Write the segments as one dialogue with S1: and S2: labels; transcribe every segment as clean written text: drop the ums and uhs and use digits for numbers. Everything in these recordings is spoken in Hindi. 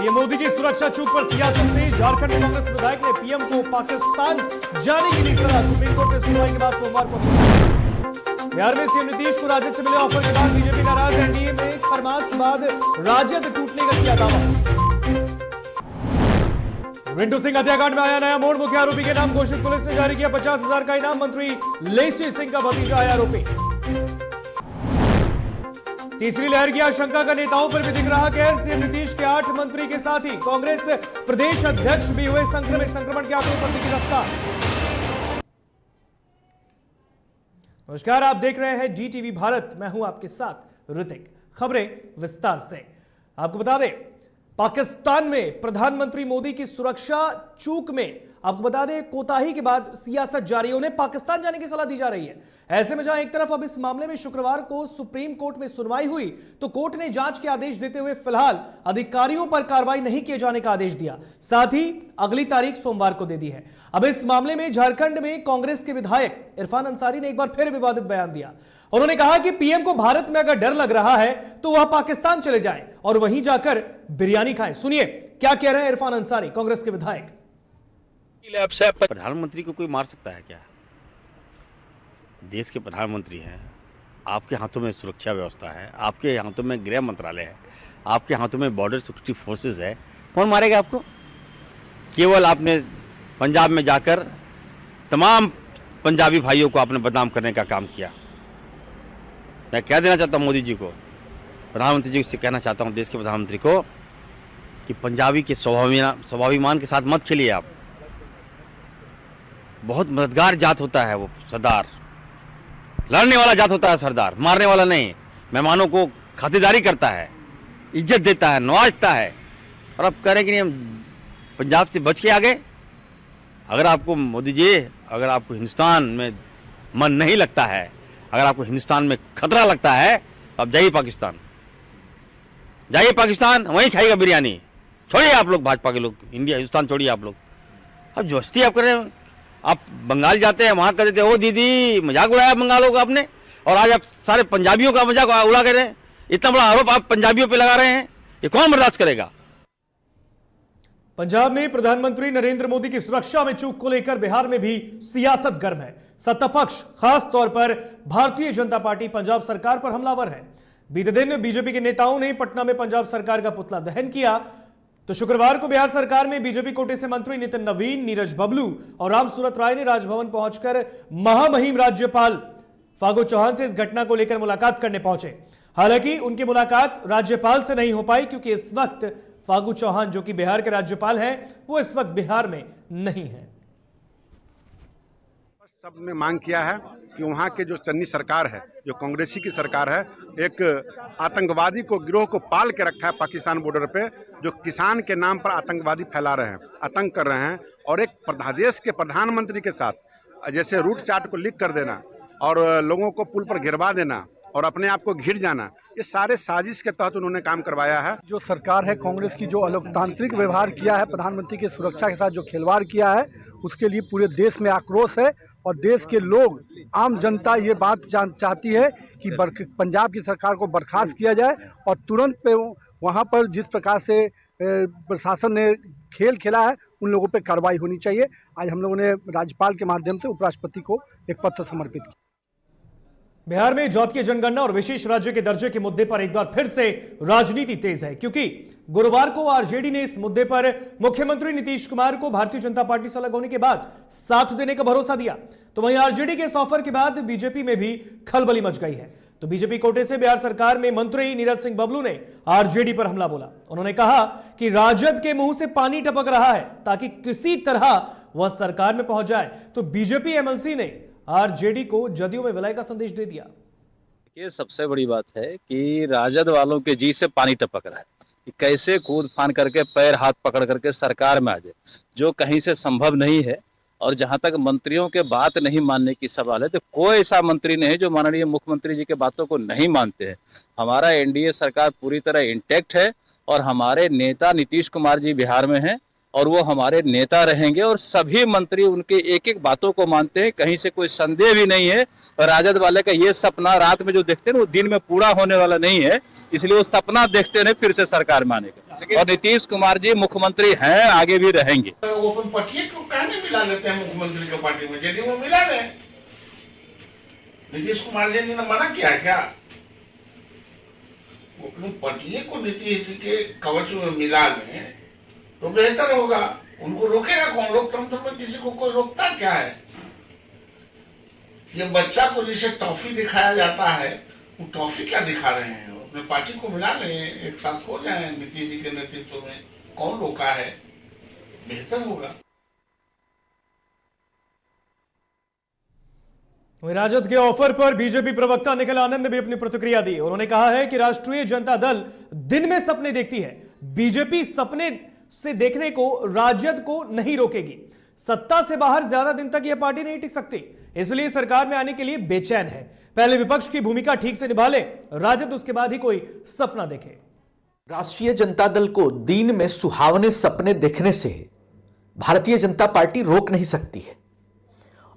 S1: पीएम मोदी की सुरक्षा चूक पर सियासत तेज। झारखंड में कांग्रेस विधायक ने पीएम को पाकिस्तान जाने की दी सलाह। सुप्रीम कोर्ट में सुनवाई के बाद सोमवार को बिहार में सीएम नीतीश को राजद से मिले ऑफर के बाद बीजेपी नाराज। एनडीए में खरमास बाद राजद टूटने का किया दावा। मिंटू सिंह हत्याकांड में आया नया मोड़। मुख्य आरोपी के नाम घोषित। पुलिस ने जारी किया 50,000 का इनाम। मंत्री लेसी सिंह का भतीजा है आरोपी। तीसरी लहर की आशंका का नेताओं पर भी दिख रहा कहर। सीएम नीतीश के 8 मंत्री के साथ ही कांग्रेस प्रदेश अध्यक्ष भी हुए संक्रमित। संक्रमण के आंकड़ों पर दिखी रफ्तार। नमस्कार, आप देख रहे हैं DTV भारत। मैं हूं आपके साथ ऋतिक। खबरें विस्तार से। आपको बता दें, पाकिस्तान में प्रधानमंत्री मोदी की सुरक्षा चूक में आपको बता दें कोताही के बाद सियासत जारी। उन्हें पाकिस्तान जाने की सलाह दी जा रही है। ऐसे में जहां एक तरफ अब इस मामले में शुक्रवार को सुप्रीम कोर्ट में सुनवाई हुई, तो कोर्ट ने जांच के आदेश देते हुए फिलहाल अधिकारियों पर कार्रवाई नहीं किए जाने का आदेश दिया। साथ ही अगली तारीख सोमवार को दे दी है। अब इस मामले में झारखंड में कांग्रेस के विधायक इरफान अंसारी ने एक बार फिर विवादित बयान दिया। उन्होंने कहा कि पीएम को भारत में अगर डर लग रहा है तो वह पाकिस्तान चले जाएं और वहीं जाकर बिरयानी खाएं। सुनिए क्या कह रहे हैं इरफान अंसारी, कांग्रेस के विधायक।
S2: प्रधानमंत्री को कोई मार सकता है क्या? देश के प्रधानमंत्री हैं, आपके हाथों में सुरक्षा व्यवस्था है, आपके हाथों में गृह मंत्रालय है, आपके हाथों में बॉर्डर सिक्योरिटी फोर्सेस है। कौन मारेगा आपको? केवल आपने पंजाब में जाकर तमाम पंजाबी भाइयों को आपने बदनाम करने का काम किया। मैं कह देना चाहता हूं मोदी जी को, प्रधानमंत्री जी से कहना चाहता हूं, देश के प्रधानमंत्री को, कि पंजाबी के स्वाभिमान के साथ मत खेलिए आप। बहुत मददगार जात होता है वो सरदार, लड़ने वाला जात होता है सरदार, मारने वाला नहीं। मेहमानों को खातिरदारी करता है, इज्जत देता है, नवाजता है। और अब कह रहे हैं कि नहीं, हम पंजाब से बच के आ गए। अगर आपको मोदी जी, अगर आपको हिंदुस्तान में मन नहीं लगता है, अगर आपको हिंदुस्तान में खतरा लगता है, तो आप जाइए पाकिस्तान, जाइए पाकिस्तान, वहीं खाइएगा बिरयानी। छोड़िए आप लोग, भाजपा के लोग, इंडिया हिंदुस्तान छोड़िए आप लोग। अब जोस्ती आप कर रहे हैं। आप बंगाल जाते हैं, वहां कर देते हो दीदी, मजाक उड़ाया बंगालों का आपने, और आज आप सारे पंजाबियों का मजाक उड़ा कर रहे हैं। इतना बड़ा आरोप आप पंजाबियों पे लगा रहे हैं, ये कौन बर्दाश्त करेगा?
S1: पंजाब में प्रधानमंत्री नरेंद्र मोदी की सुरक्षा में चूक को लेकर बिहार में भी सियासत गर्म है। सत्ता पक्ष, खास तौर पर भारतीय जनता पार्टी, पंजाब सरकार पर हमलावर है। बीते दिन बीजेपी के नेताओं ने पटना में पंजाब सरकार का पुतला दहन किया। तो शुक्रवार को बिहार सरकार में बीजेपी कोटे से मंत्री नितिन नवीन, नीरज बबलू और राम सूरत राय ने राजभवन पहुंचकर महामहिम राज्यपाल फागू चौहान से इस घटना को लेकर मुलाकात करने पहुंचे। हालांकि उनकी मुलाकात राज्यपाल से नहीं हो पाई, क्योंकि इस वक्त फागू चौहान, जो कि बिहार के राज्यपाल हैं, वो इस वक्त बिहार में नहीं है।
S3: सबने मांग किया है कि वहाँ के जो चन्नी सरकार है, जो कांग्रेसी की सरकार है, एक आतंकवादी को, गिरोह को पाल के रखा है पाकिस्तान बॉर्डर पे, जो किसान के नाम पर आतंकवादी फैला रहे हैं, आतंक कर रहे हैं। और एक देश के प्रधानमंत्री के साथ जैसे रूट चार्ट को लीक कर देना और लोगों को पुल पर गिरवा देना और अपने आप को घिर जाना, ये सारे साजिश के तहत उन्होंने काम करवाया है।
S4: जो सरकार है कांग्रेस की, जो अलोकतांत्रिक व्यवहार किया है, प्रधानमंत्री की सुरक्षा के साथ जो खिलवाड़ किया है, उसके लिए पूरे देश में आक्रोश है। और देश के लोग, आम जनता ये बात चाहती है कि पंजाब की सरकार को बर्खास्त किया जाए और तुरंत पे वहाँ पर जिस प्रकार से प्रशासन ने खेल खेला है, उन लोगों पे कार्रवाई होनी चाहिए। आज हम लोगों ने राज्यपाल के माध्यम से उपराष्ट्रपति को एक पत्र समर्पित किया।
S1: बिहार में जातीय जनगणना और विशेष राज्य के दर्जे के मुद्दे पर एक बार फिर से राजनीति तेज है, क्योंकि गुरुवार को आरजेडी ने इस मुद्दे पर मुख्यमंत्री नीतीश कुमार को भारतीय जनता पार्टी से अलग होने के बाद साथ देने का भरोसा दिया। तो वहीं आरजेडी के इस ऑफर के बाद बीजेपी में भी खलबली मच गई है। तो बीजेपी कोटे से बिहार सरकार में मंत्री नीरज सिंह बबलू ने आरजेडी पर हमला बोला। उन्होंने कहा कि राजद के मुंह से पानी टपक रहा है ताकि किसी तरह वह सरकार में पहुंच जाए। तो बीजेपी एमएलसी ने आरजेडी को जदयू में विलय का संदेश दे दिया।
S5: ये सबसे बड़ी बात है कि राजद वालों के जी से पानी टपक रहा है कि कैसे कूद फान करके पैर हाथ पकड़ करके सरकार में आ जाए, जो कहीं से संभव नहीं है। और जहां तक मंत्रियों के बात नहीं मानने की सवाल है, तो कोई ऐसा मंत्री नहीं है जो माननीय मुख्यमंत्री जी के बातों को नहीं मानते हैं। हमारा एनडीए सरकार पूरी तरह इंटैक्ट है और हमारे नेता नीतीश कुमार जी बिहार में हैं और वो हमारे नेता रहेंगे और सभी मंत्री उनके एक एक बातों को मानते हैं, कहीं से कोई संदेह भी नहीं है। और राजद वाले का ये सपना रात में जो देखते हैं वो दिन में पूरा होने वाला नहीं है, इसलिए वो सपना देखते नहीं फिर से सरकार में आने का। और नीतीश कुमार जी मुख्यमंत्री हैं, आगे भी रहेंगे।
S6: वो अपन पटिए को कहने मिला लेते हैं मुख्यमंत्री के पार्टी में, यदि वो मिला ले। नीतीश कुमार जी ने मना किया क्या? वो अपने पटिए को नीतीश जी के कवच में मिला लें तो बेहतर होगा। उनको रोकेगा कौन? लोकतंत्र में किसी को कोई रोकता क्या है? ये बच्चा को जिसे टॉफी दिखाया जाता है, वो टॉफी क्या दिखा रहे हैं? अपने पार्टी को मिला लें, एक साथ हो जाए नीतीश जी के नेतृत्व में, कौन रोका है? बेहतर होगा।
S1: वहीं राजद के ऑफर पर बीजेपी प्रवक्ता निखिल आनंद ने भी अपनी प्रतिक्रिया दी। उन्होंने कहा है कि राष्ट्रीय जनता दल दिन में सपने देखती है, बीजेपी सपने से देखने को राजद को नहीं रोकेगी। सत्ता से बाहर ज्यादा दिन तक यह पार्टी नहीं टिक सकती, इसलिए सरकार में आने के लिए बेचैन है। पहले विपक्ष की भूमिका ठीक से निभा ले राजद, उसके बाद ही कोई सपना देखे।
S7: राष्ट्रीय जनता दल को दिन में सुहावने सपने देखने से भारतीय जनता पार्टी रोक नहीं सकती है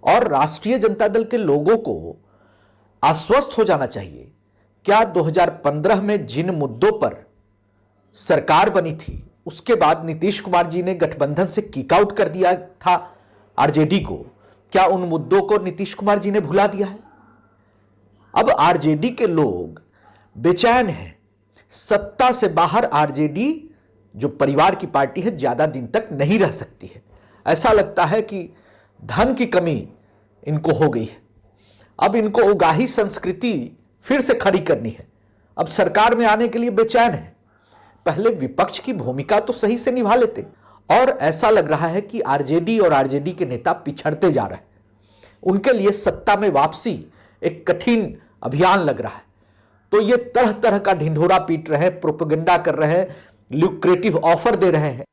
S7: और राष्ट्रीय जनता दल के लोगों को आश्वस्त हो जाना चाहिए। क्या 2015 में जिन मुद्दों पर सरकार बनी थी, उसके बाद नीतीश कुमार जी ने गठबंधन से किक आउट कर दिया था आरजेडी को, क्या उन मुद्दों को नीतीश कुमार जी ने भुला दिया है? अब आरजेडी के लोग बेचैन हैं। सत्ता से बाहर आरजेडी जो परिवार की पार्टी है ज्यादा दिन तक नहीं रह सकती है। ऐसा लगता है कि धन की कमी इनको हो गई है। अब इनको उगाही संस्कृति फिर से खड़ी करनी है। अब सरकार में आने के लिए बेचैन है। पहले विपक्ष की भूमिका तो सही से निभा लेते, और ऐसा लग रहा है कि आरजेडी और आरजेडी के नेता पिछड़ते जा रहे हैं। उनके लिए सत्ता में वापसी एक कठिन अभियान लग रहा है। तो ये तरह तरह का ढिंढोरा पीट रहे हैं, प्रोपेगेंडा कर रहे हैं, ल्यूक्रेटिव ऑफर दे रहे हैं।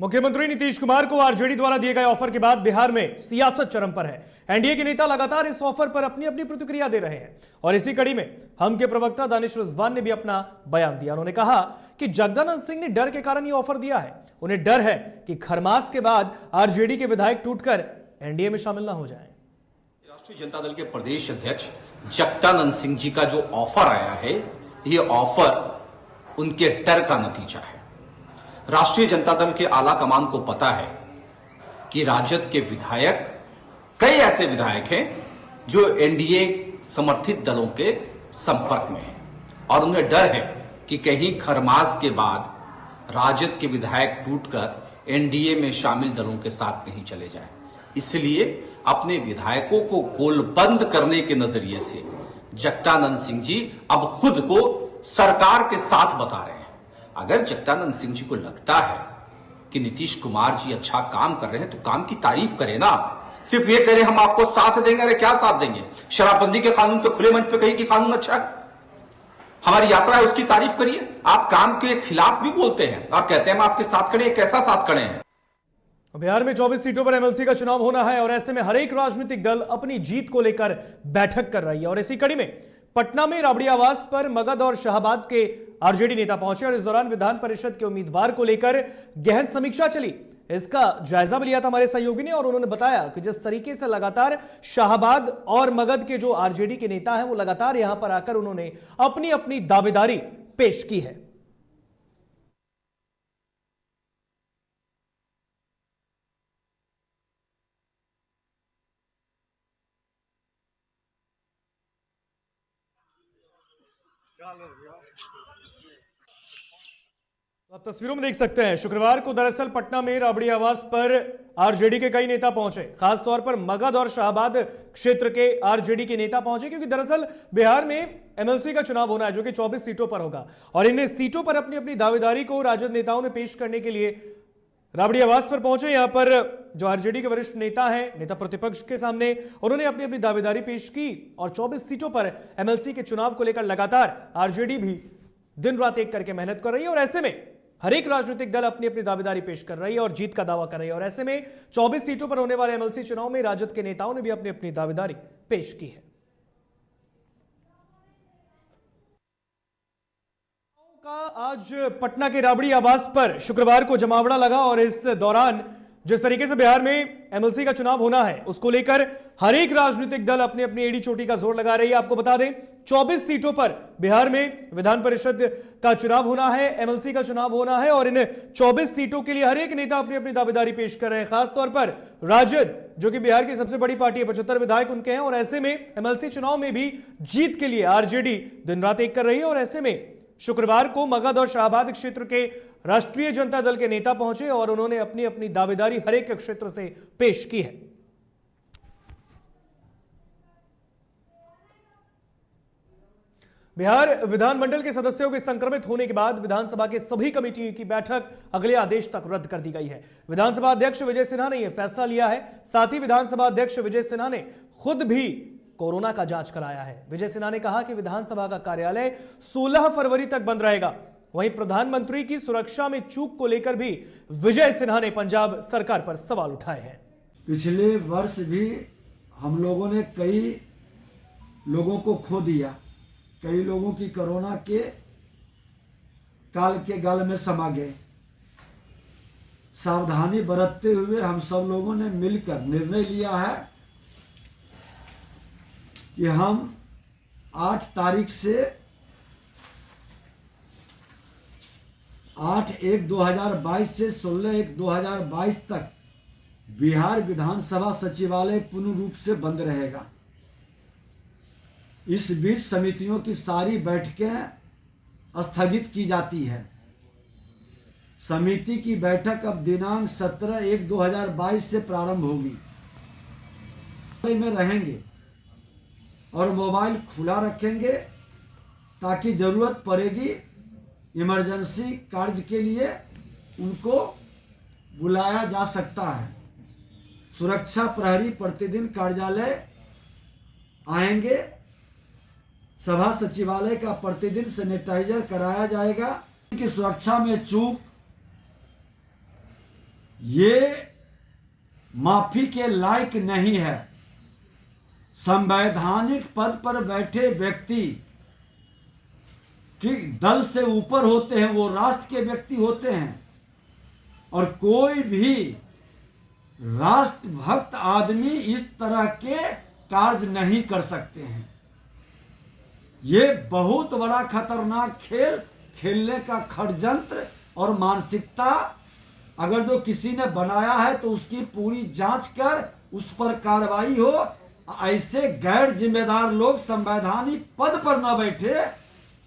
S1: मुख्यमंत्री नीतीश कुमार को आरजेडी द्वारा दिए गए ऑफर के बाद बिहार में सियासत चरम पर है। एनडीए के नेता लगातार इस ऑफर पर अपनी अपनी प्रतिक्रिया दे रहे हैं और इसी कड़ी में हम के प्रवक्ता दानिश रिजवान ने भी अपना बयान दिया। उन्होंने कहा कि जगदानंद सिंह ने डर के कारण यह ऑफर दिया है। उन्हें डर है कि खरमास के बाद आरजेडी के विधायक टूटकर एनडीए में शामिल न हो जाएं।
S8: राष्ट्रीय जनता दल के प्रदेश अध्यक्ष जगदानंद सिंह जी का जो ऑफर आया है, ये ऑफर उनके डर का नतीजा है। राष्ट्रीय जनता दल के आला कमान को पता है कि राजद के विधायक, कई ऐसे विधायक हैं जो एनडीए समर्थित दलों के संपर्क में हैं और उन्हें डर है कि कहीं खरमास के बाद राजद के विधायक टूटकर एनडीए में शामिल दलों के साथ नहीं चले जाएं। इसलिए अपने विधायकों को गोलबंद करने के नजरिए से जगदानंद सिंह जी अब खुद को सरकार के साथ बता रहे हैं। अगर जगदानंद सिंह जी को लगता है कि नीतीश कुमार जी अच्छा काम कर रहे हैं तो काम की तारीफ करें ना, सिर्फ ये करें हम आपको साथ देंगे। अरे क्या साथ देंगे? शराबबंदी के कानून पे खुले मंच पे कही कि कानून अच्छा है, हमारी यात्रा है, उसकी तारीफ करिए। आप काम के खिलाफ भी बोलते हैं और कहते हैं हम आपके साथ खड़े हैं। कैसा साथ खड़े हैं?
S1: बिहार में 24 सीटों पर एमएलसी का चुनाव होना है और ऐसे में हर एक राजनीतिक दल अपनी जीत को लेकर बैठक कर रही है। और इसी कड़ी में पटना में राबड़ी आवास पर मगध और शाहबाद के आरजेडी नेता पहुंचे और इस दौरान विधान परिषद के उम्मीदवार को लेकर गहन समीक्षा चली। इसका जायजा भी लिया था हमारे सहयोगी ने और उन्होंने बताया कि जिस तरीके से लगातार शाहबाद और मगध के जो आरजेडी के नेता हैं वो लगातार यहां पर आकर उन्होंने अपनी अपनी दावेदारी पेश की है। आप तस्वीरों में देख सकते हैं शुक्रवार को दरअसल पटना में राबड़ी आवास पर आरजेडी के कई नेता पहुंचे। खासतौर पर मगध और शाहबाद क्षेत्र के आरजेडी के नेता पहुंचे क्योंकि दरअसल बिहार में एमएलसी का चुनाव होना है जो कि 24 सीटों पर होगा और इन सीटों पर अपनी अपनी दावेदारी को राजद नेताओं ने पेश करने के लिए राबड़ी आवास पर पहुंचे। यहां पर जो आरजेडी के वरिष्ठ नेता हैं, नेता प्रतिपक्ष के सामने उन्होंने अपनी अपनी दावेदारी पेश की और 24 सीटों पर एमएलसी के चुनाव को लेकर लगातार आरजेडी भी दिन रात एक करके मेहनत कर रही है और ऐसे में हर एक राजनीतिक दल अपनी अपनी दावेदारी पेश कर रही है और जीत का दावा कर रही है और ऐसे में 24 सीटों पर होने वाले एमएलसी चुनाव में राजद के नेताओं ने भी अपनी अपनी दावेदारी पेश की है। का आज पटना के राबड़ी आवास पर शुक्रवार को जमावड़ा लगा और इस दौरान जिस तरीके से बिहार में एमएलसी का चुनाव होना है उसको लेकर हर एक राजनीतिक दल अपनी अपनी एड़ी चोटी का जोर लगा रही है। आपको बता दें 24 सीटों पर बिहार में विधान परिषद का चुनाव होना है, एमएलसी का चुनाव होना है और इन 24 सीटों के लिए हर एक नेता अपनी अपनी दावेदारी पेश कर रहे हैं। खासतौर पर राजद जो कि बिहार की सबसे बड़ी पार्टी है, 75 विधायक उनके हैं और ऐसे में एमएलसी चुनाव में भी जीत के लिए आरजेडी दिन रात एक कर रही है। और ऐसे में शुक्रवार को मगध और शाहबाद क्षेत्र के राष्ट्रीय जनता दल के नेता पहुंचे और उन्होंने अपनी अपनी दावेदारी हर एक क्षेत्र से पेश की है। बिहार विधानमंडल के सदस्यों के संक्रमित होने के बाद विधानसभा के सभी कमेटियों की बैठक अगले आदेश तक रद्द कर दी गई है। विधानसभा अध्यक्ष विजय सिन्हा ने यह फैसला लिया है। साथ ही विधानसभा अध्यक्ष विजय सिन्हा ने खुद भी कोरोना का जांच कराया है। विजय सिन्हा ने कहा कि विधानसभा का कार्यालय 16 फरवरी तक बंद रहेगा। वहीं प्रधानमंत्री की सुरक्षा में चूक को लेकर भी विजय सिन्हा ने पंजाब सरकार पर सवाल उठाए हैं।
S9: पिछले वर्ष भी हम लोगों ने कई लोगों को खो दिया, कई लोगों की कोरोना के काल के गल में समा गए। सावधानी बरतते हुए हम सब लोगों ने मिलकर निर्णय लिया है कि हम 8 तारीख से 8/1/2022 से 16/1/2022 तक बिहार विधानसभा सचिवालय पूर्ण रूप से बंद रहेगा। इस बीच समितियों की सारी बैठकें स्थगित की जाती है। समिति की बैठक अब दिनांक 17/1/2022 से प्रारंभ होगी। में रहेंगे और मोबाइल खुला रखेंगे ताकि जरूरत पड़ेगी इमरजेंसी कार्य के लिए उनको बुलाया जा सकता है। सुरक्षा प्रहरी प्रतिदिन कार्यालय आएंगे। सभा सचिवालय का प्रतिदिन सैनिटाइजर कराया जाएगा। की सुरक्षा में चूक ये माफी के लायक नहीं है। संवैधानिक पद पर बैठे व्यक्ति कि दल से ऊपर होते हैं, वो राष्ट्र के व्यक्ति होते हैं और कोई भी राष्ट्रभक्त आदमी इस तरह के कार्य नहीं कर सकते हैं। ये बहुत बड़ा खतरनाक खेल खेलने का षड्यंत्र और मानसिकता अगर जो किसी ने बनाया है तो उसकी पूरी जांच कर उस पर कार्रवाई हो। ऐसे गैर जिम्मेदार लोग संवैधानिक पद पर न बैठे,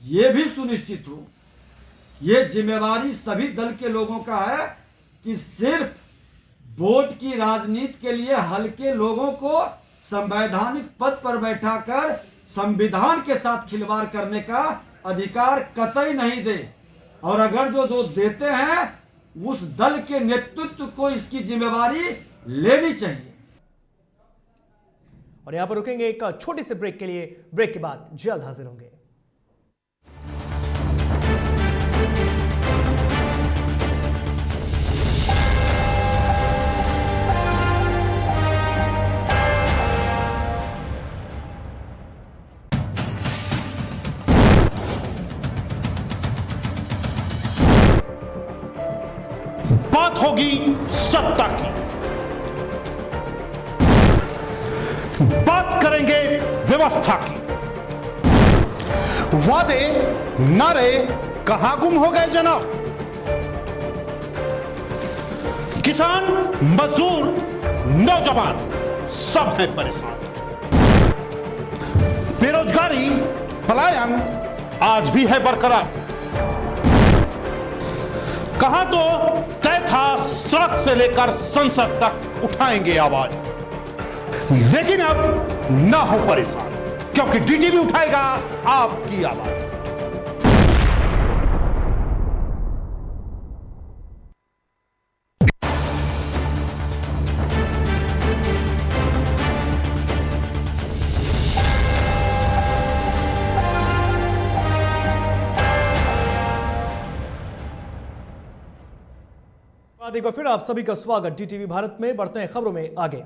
S9: ये भी सुनिश्चित हो। ये जिम्मेवारी सभी दल के लोगों का है कि सिर्फ वोट की राजनीति के लिए हल्के लोगों को संवैधानिक पद पर बैठाकर संविधान के साथ खिलवाड़ करने का अधिकार कतई नहीं दे। और अगर जो देते हैं उस दल के नेतृत्व को इसकी जिम्मेवारी लेनी चाहिए।
S1: और यहां पर रुकेंगे एक छोटे से ब्रेक के लिए। ब्रेक के बाद जल्द हाजिर होंगे।
S10: बात होगी सत्ता की, बात करेंगे व्यवस्था की। वादे नारे कहां गुम हो गए जनाब? किसान, मजदूर, नौजवान सब हैं परेशान। बेरोजगारी, पलायन आज भी है बरकरार। कहां तो तय था सड़क से लेकर संसद तक उठाएंगे आवाज, लेकिन अब ना हो परेशान क्योंकि डीटीवी उठाएगा आपकी आवाज।
S1: एक बार फिर आप सभी का स्वागत डीटीवी भारत में। बढ़ते हैं खबरों में आगे।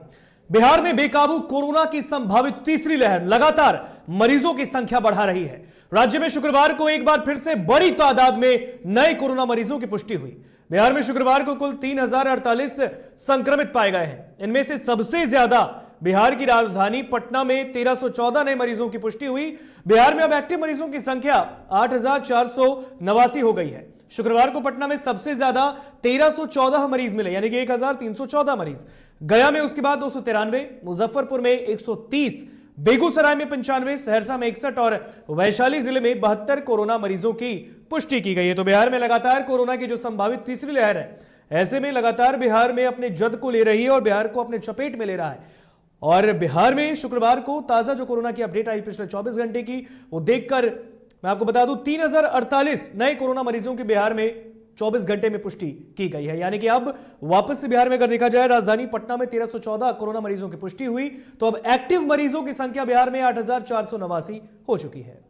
S1: बिहार में बेकाबू कोरोना की संभावित तीसरी लहर लगातार मरीजों की संख्या बढ़ा रही है। राज्य में शुक्रवार को एक बार फिर से बड़ी तादाद में नए कोरोना मरीजों की पुष्टि हुई। बिहार में शुक्रवार को कुल 3048 संक्रमित पाए गए हैं। इनमें से सबसे ज्यादा बिहार की राजधानी पटना में 1314 नए मरीजों की पुष्टि हुई। बिहार में अब एक्टिव मरीजों की संख्या 8489 हो गई है। शुक्रवार को पटना में सबसे ज्यादा 1314 मरीज मिले, यानी कि 1314 मरीज। गया में उसके बाद 293, मुजफ्फरपुर में 130, बेगूसराय में 95, सहरसा में 61 और वैशाली जिले में 72 कोरोना मरीजों की पुष्टि की गई है। तो बिहार में लगातार कोरोना की जो संभावित तीसरी लहर है, ऐसे में लगातार बिहार में अपने जद को ले रही है और बिहार को अपने चपेट में ले रहा है। और बिहार में शुक्रवार को ताजा जो कोरोना की अपडेट आई पिछले 24 घंटे की, वो देखकर मैं आपको बता दूं 3048 नए कोरोना मरीजों की बिहार में 24 घंटे में पुष्टि की गई है। यानी कि अब वापस से बिहार में अगर देखा जाए, राजधानी पटना में 1314 कोरोना मरीजों की पुष्टि हुई, तो अब एक्टिव मरीजों की संख्या बिहार में 8489 हो चुकी है।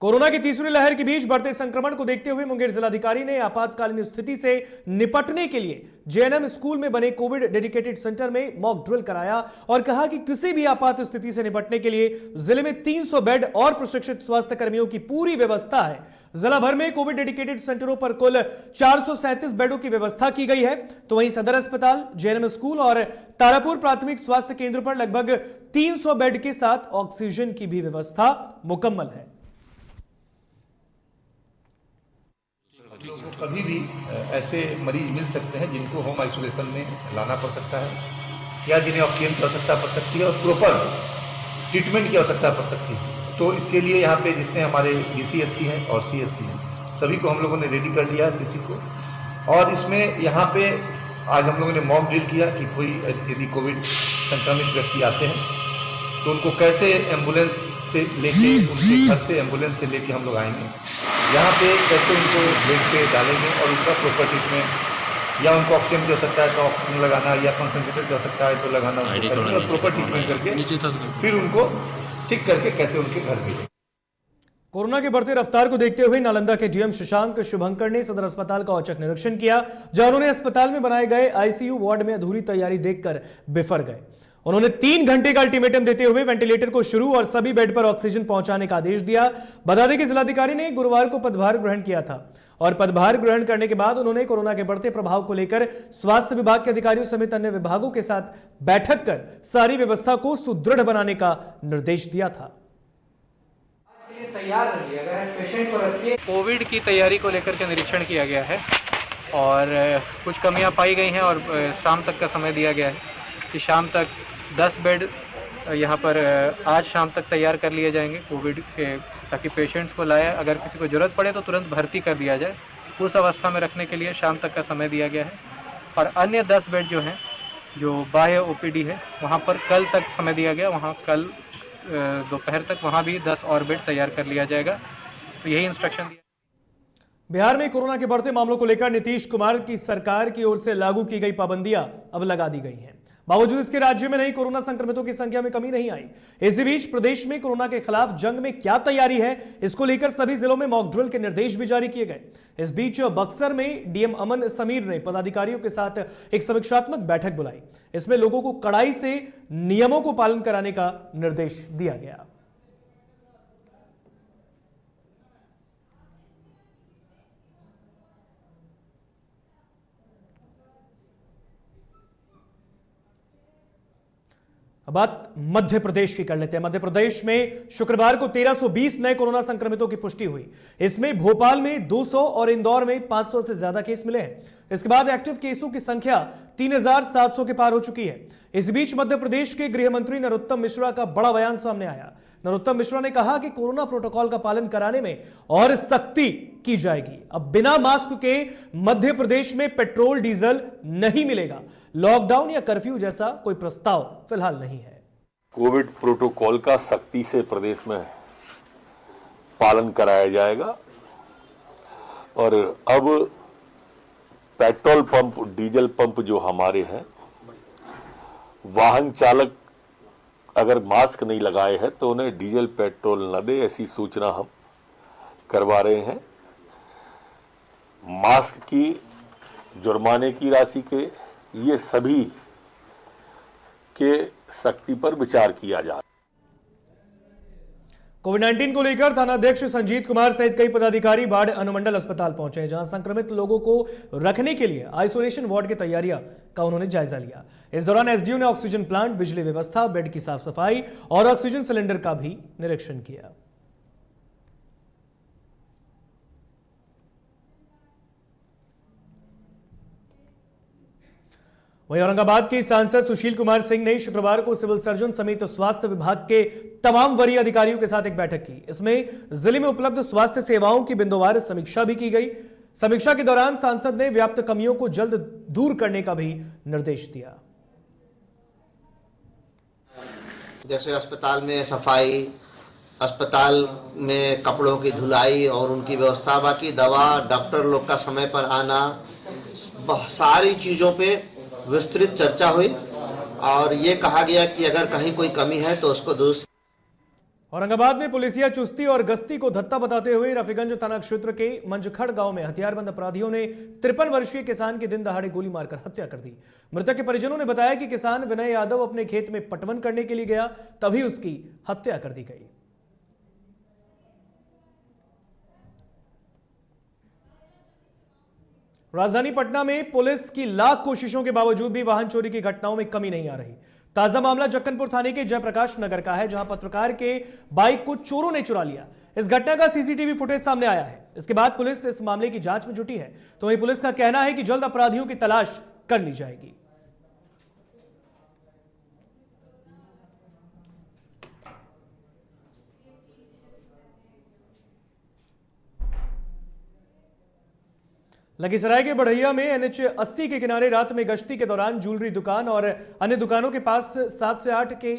S1: कोरोना की तीसरी लहर के बीच बढ़ते संक्रमण को देखते हुए मुंगेर जिलाधिकारी ने आपातकालीन स्थिति से निपटने के लिए जेएनएम स्कूल में बने कोविड डेडिकेटेड सेंटर में मॉक ड्रिल कराया और कहा कि किसी भी आपात स्थिति से निपटने के लिए जिले में 300 बेड और प्रशिक्षित स्वास्थ्य कर्मियों की पूरी व्यवस्था है। जिला भर में कोविड डेडिकेटेड सेंटरों पर कुल 437 बेडों की व्यवस्था की गई है। तो वहीं सदर अस्पताल, जेएनएम स्कूल और तारापुर प्राथमिक स्वास्थ्य केंद्र पर लगभग 300 बेड के साथ ऑक्सीजन की भी व्यवस्था मुकम्मल है।
S11: लोगों को कभी भी ऐसे मरीज मिल सकते हैं जिनको होम आइसोलेशन में लाना पड़ सकता है या जिन्हें ऑक्सीजन की आवश्यकता पड़ सकती है और प्रॉपर ट्रीटमेंट की आवश्यकता पड़ सकती है। तो इसके लिए यहाँ पे जितने हमारे बीसीएचसी हैं और सीएचसी हैं, सभी को हम लोगों ने रेडी कर लिया है सीसी को। और इसमें यहाँ पे आज हम लोगों ने मॉक ड्रिल किया कि कोई यदि कोविड संक्रमित व्यक्ति आते हैं तो उनको कैसे एम्बुलेंस से लेके, उनके घर से एम्बुलेंस से लेके हम लोग आएंगे, यहाँ पे कैसे उनको बेड पे डालेंगे और उनका प्रॉपर ट्रीटमेंट, या उनको ऑक्सीजन की आवश्यकता है तो ऑक्सीजन लगाना, या कंसंट्रेटर की आवश्यकता है तो लगाना, और प्रॉपर ट्रीटमेंट करके फिर उनको ठीक करके कैसे उनके घर भेजें।
S1: कोरोना के बढ़ते रफ्तार को देखते हुए नालंदा के डीएम शशांक शुभंकर ने सदर अस्पताल का औचक निरीक्षण किया, जहां उन्होंने अस्पताल में बनाए गए आईसीयू वार्ड में अधूरी तैयारी देखकर बिफर गए। उन्होंने 3 घंटे का अल्टीमेटम देते हुए वेंटिलेटर को शुरू और सभी बेड पर ऑक्सीजन पहुंचाने का आदेश दिया। बता दें कि जिलाधिकारी ने गुरुवार को पदभार ग्रहण किया था और पदभार ग्रहण करने के बाद उन्होंने कोरोना के बढ़ते प्रभाव को लेकर स्वास्थ्य विभाग के अधिकारियों समेत अन्य विभागों के साथ बैठक कर सारी व्यवस्था को सुदृढ़ बनाने का निर्देश दिया था।
S12: कोविड की तैयारी को लेकर के निरीक्षण किया गया है और कुछ कमियां पाई गई हैं और शाम तक का समय दिया गया है कि शाम तक 10 बेड यहाँ पर आज शाम तक तैयार कर लिए जाएंगे कोविड के, ताकि पेशेंट्स को लाए, अगर किसी को ज़रूरत पड़े तो तुरंत भर्ती कर दिया जाए। उस अवस्था में रखने के लिए शाम तक का समय दिया गया है। और अन्य 10 बेड जो हैं, जो बाह्य ओपीडी है, वहाँ पर कल तक समय दिया गया, वहाँ कल दोपहर तक वहाँ भी 10 और बेड तैयार कर लिया जाएगा। तो यही इंस्ट्रक्शन दिया।
S1: बिहार में कोरोना के बढ़ते मामलों को लेकर नीतीश कुमार की सरकार की ओर से लागू की गई पाबंदियां अब लगा दी गई हैं। बावजूद इसके राज्य में नई कोरोना संक्रमितों की संख्या में कमी नहीं आई। इसी बीच प्रदेश में कोरोना के खिलाफ जंग में क्या तैयारी है, इसको लेकर सभी जिलों में मॉक ड्रिल के निर्देश भी जारी किए गए। इस बीच बक्सर में डीएम अमन समीर ने पदाधिकारियों के साथ एक समीक्षात्मक बैठक बुलाई। इसमें लोगों को कड़ाई से नियमों को पालन कराने का निर्देश दिया गया। अब बात मध्य प्रदेश की कर लेते हैं। मध्य प्रदेश में शुक्रवार को 1320 नए कोरोना संक्रमितों की पुष्टि हुई। इसमें भोपाल में 200 और इंदौर में 500 से ज्यादा केस मिले हैं। इसके बाद एक्टिव केसों की संख्या 3700 के पार हो चुकी है। इस बीच मध्य प्रदेश के गृह मंत्री नरोत्तम मिश्रा का बड़ा बयान सामने आया। नरोत्तम मिश्रा ने कहा कि कोरोना प्रोटोकॉल का पालन कराने में और सख्ती की जाएगी। अब बिना मास्क के मध्य प्रदेश में पेट्रोल डीजल नहीं मिलेगा। लॉकडाउन या कर्फ्यू जैसा कोई प्रस्ताव फिलहाल नहीं है।
S13: कोविड प्रोटोकॉल का सख्ती से प्रदेश में पालन कराया जाएगा और अब पेट्रोल पंप, डीजल पंप जो हमारे हैं, वाहन चालक अगर मास्क नहीं लगाए हैं तो उन्हें डीजल पेट्रोल न दे, ऐसी सूचना हम करवा रहे हैं। मास्क की जुर्माने की राशि के ये सभी के शक्ति पर विचार किया जा रहा है।
S1: कोविड-19 को लेकर थानाध्यक्ष संजीत कुमार सहित कई पदाधिकारी बाढ़ अनुमंडल अस्पताल पहुंचे, जहां संक्रमित लोगों को रखने के लिए आइसोलेशन वार्ड की तैयारियां का उन्होंने जायजा लिया। इस दौरान एसडीओ ने ऑक्सीजन प्लांट, बिजली व्यवस्था, बेड की साफ सफाई और ऑक्सीजन सिलेंडर का भी निरीक्षण किया। वहीं औरंगाबाद के सांसद सुशील कुमार सिंह ने शुक्रवार को सिविल सर्जन समेत स्वास्थ्य विभाग के तमाम वरीय अधिकारियों के साथ एक बैठक की। इसमें जिले में उपलब्ध स्वास्थ्य सेवाओं की बिंदुवार समीक्षा भी की गई। समीक्षा के दौरान सांसद ने व्याप्त कमियों को जल्द दूर करने का भी निर्देश दिया।
S14: जैसे अस्पताल में सफाई, अस्पताल में कपड़ों की धुलाई और उनकी व्यवस्था, बाकी दवा, डॉक्टर लोग का समय पर आना, सारी चीजों पे विस्तृत चर्चा हुई और ये कहा गया कि अगर कहीं कोई कमी है तो उसको दुरुस्त।
S1: औरंगाबाद में पुलिसिया चुस्ती और गश्ती को धत्ता बताते हुए रफीगंज थाना क्षेत्र के मंजखड़ गांव में हथियारबंद अपराधियों ने 53 वर्षीय किसान की दिन दहाड़े गोली मारकर हत्या कर दी। मृतक के परिजनों ने बताया कि किसान विनय यादव अपने खेत में पटवन करने के लिए गया, तभी उसकी हत्या कर दी गई। राजधानी पटना में पुलिस की लाख कोशिशों के बावजूद भी वाहन चोरी की घटनाओं में कमी नहीं आ रही। ताजा मामला जक्कनपुर थाने के जयप्रकाश नगर का है, जहां पत्रकार के बाइक को चोरों ने चुरा लिया। इस घटना का सीसीटीवी फुटेज सामने आया है। इसके बाद पुलिस इस मामले की जांच में जुटी है। तो वहीं पुलिस का कहना है कि जल्द अपराधियों की तलाश कर ली जाएगी। लखीसराय के बढ़ैया में NH 80 के किनारे रात में गश्ती के दौरान ज्वेलरी दुकान और अन्य दुकानों के पास 7 से 8 के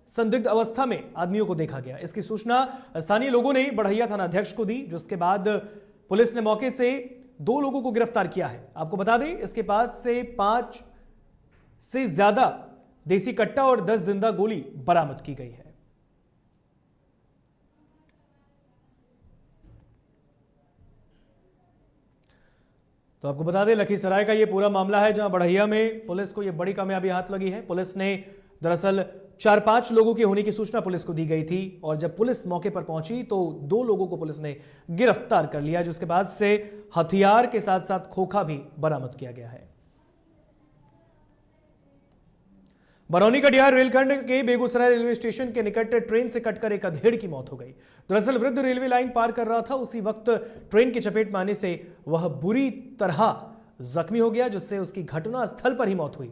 S1: संदिग्ध अवस्था में आदमियों को देखा गया। इसकी सूचना स्थानीय लोगों ने बढ़ैया थानाध्यक्ष को दी, जिसके बाद पुलिस ने मौके से 2 लोगों को गिरफ्तार किया है। आपको बता दें, इसके पास से 5 से ज्यादा देसी कट्टा और 10 जिंदा गोली बरामद की गई है। तो आपको बता दें, लखीसराय का ये पूरा मामला है, जहां बढ़ैया में पुलिस को ये बड़ी कामयाबी हाथ लगी है। पुलिस ने दरअसल 4-5 लोगों के होने की सूचना पुलिस को दी गई थी और जब पुलिस मौके पर पहुंची तो 2 लोगों को पुलिस ने गिरफ्तार कर लिया, जिसके बाद से हथियार के साथ साथ खोखा भी बरामद किया गया है। बरौनी कटिहार रेलखंड के बेगूसराय रेलवे स्टेशन के निकट ट्रेन से कटकर एक अधेड़ की मौत हो गई। दरअसल वृद्ध रेलवे लाइन पार कर रहा था, उसी वक्त ट्रेन की चपेट में आने से वह बुरी तरह जख्मी हो गया, जिससे उसकी घटनास्थल पर ही मौत हुई।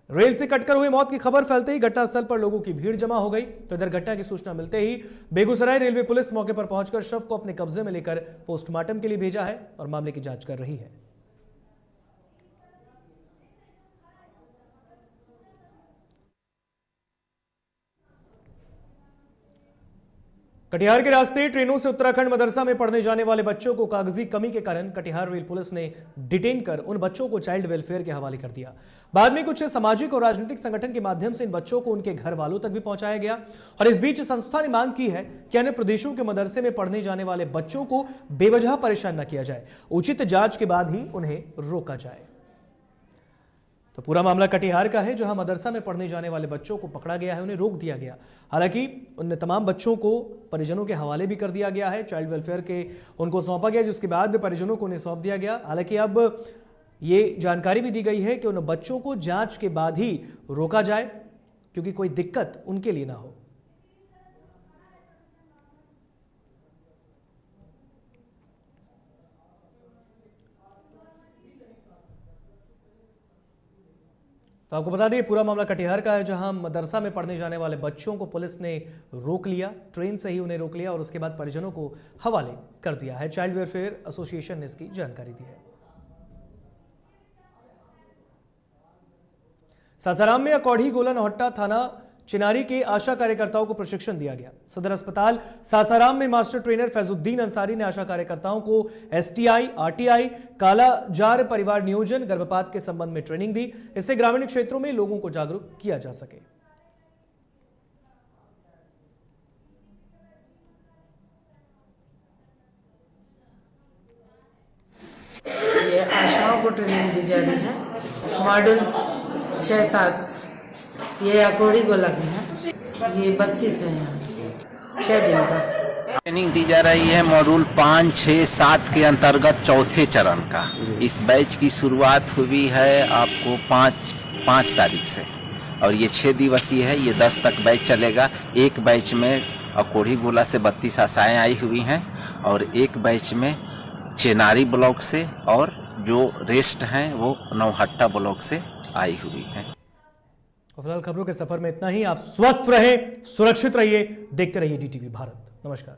S1: रेल से कटकर हुई मौत की खबर फैलते ही घटनास्थल पर लोगों की भीड़ जमा हो गई। तो इधर घटना की सूचना मिलते ही बेगूसराय रेलवे पुलिस मौके पर पहुंचकर शव को अपने कब्जे में लेकर पोस्टमार्टम के लिए भेजा है और मामले की जांच कर रही है। कटिहार के रास्ते ट्रेनों से उत्तराखंड मदरसा में पढ़ने जाने वाले बच्चों को कागजी कमी के कारण कटिहार रेल पुलिस ने डिटेन कर उन बच्चों को चाइल्ड वेलफेयर के हवाले कर दिया। बाद में कुछ सामाजिक और राजनीतिक संगठन के माध्यम से इन बच्चों को उनके घर वालों तक भी पहुंचाया गया और इस बीच संस्था ने मांग की है कि अन्य प्रदेशों के मदरसे में पढ़ने जाने वाले बच्चों को बेवजह परेशान न किया जाए, उचित जांच के बाद ही उन्हें रोका जाए। तो पूरा मामला कटिहार का है, जहां मदरसा में पढ़ने जाने वाले बच्चों को पकड़ा गया है, उन्हें रोक दिया गया। हालांकि उन तमाम बच्चों को परिजनों के हवाले भी कर दिया गया है, चाइल्ड वेलफेयर के उनको सौंपा गया, जिसके बाद परिजनों को उन्हें सौंप दिया गया। हालांकि अब ये जानकारी भी दी गई है कि उन बच्चों को जांच के बाद ही रोका जाए, क्योंकि कोई दिक्कत उनके लिए ना हो। तो आपको बता दें, पूरा मामला कटिहार का है, जहां मदरसा में पढ़ने जाने वाले बच्चों को पुलिस ने रोक लिया, ट्रेन से ही उन्हें रोक लिया और उसके बाद परिजनों को हवाले कर दिया है। चाइल्ड वेलफेयर एसोसिएशन ने इसकी जानकारी दी है। सासाराम में अकौढ़ी गोला नौहट्टा थाना चिनारी के आशा कार्यकर्ताओं को प्रशिक्षण दिया गया। सदर अस्पताल सासाराम में मास्टर ट्रेनर फैजुद्दीन अंसारी ने आशा कार्यकर्ताओं को STI, RTI, काला जार परिवार नियोजन, गर्भपात के संबंध में ट्रेनिंग दी। इससे ग्रामीण क्षेत्रों में लोगों को जागरूक किया जा सके।
S15: ये आशाओं को ट्रेनिंग दी जा रही है। मॉडल 6-7 ये अकोड़ी गोला में है, ये 32 है यहाँ 6 दिन का
S16: ट्रेनिंग दी जा रही है। मॉड्यूल 5, 6, 7 के अंतर्गत चौथे चरण का इस बैच की शुरुआत हुई है आपको 5 तारीख से और ये 6 दिवसीय है। ये 10 तक बैच चलेगा। एक बैच में अकोड़ी गोला से 32 आशाएँ आई हुई हैं और एक बैच में चेनारी ब्लॉक से और जो रेस्ट हैं वो नौहट्टा ब्लॉक से आई हुई हैं।
S1: फिलहाल खबरों के सफर में इतना ही। आप स्वस्थ रहे, सुरक्षित रहिए, देखते रहिए DTV भारत। नमस्कार।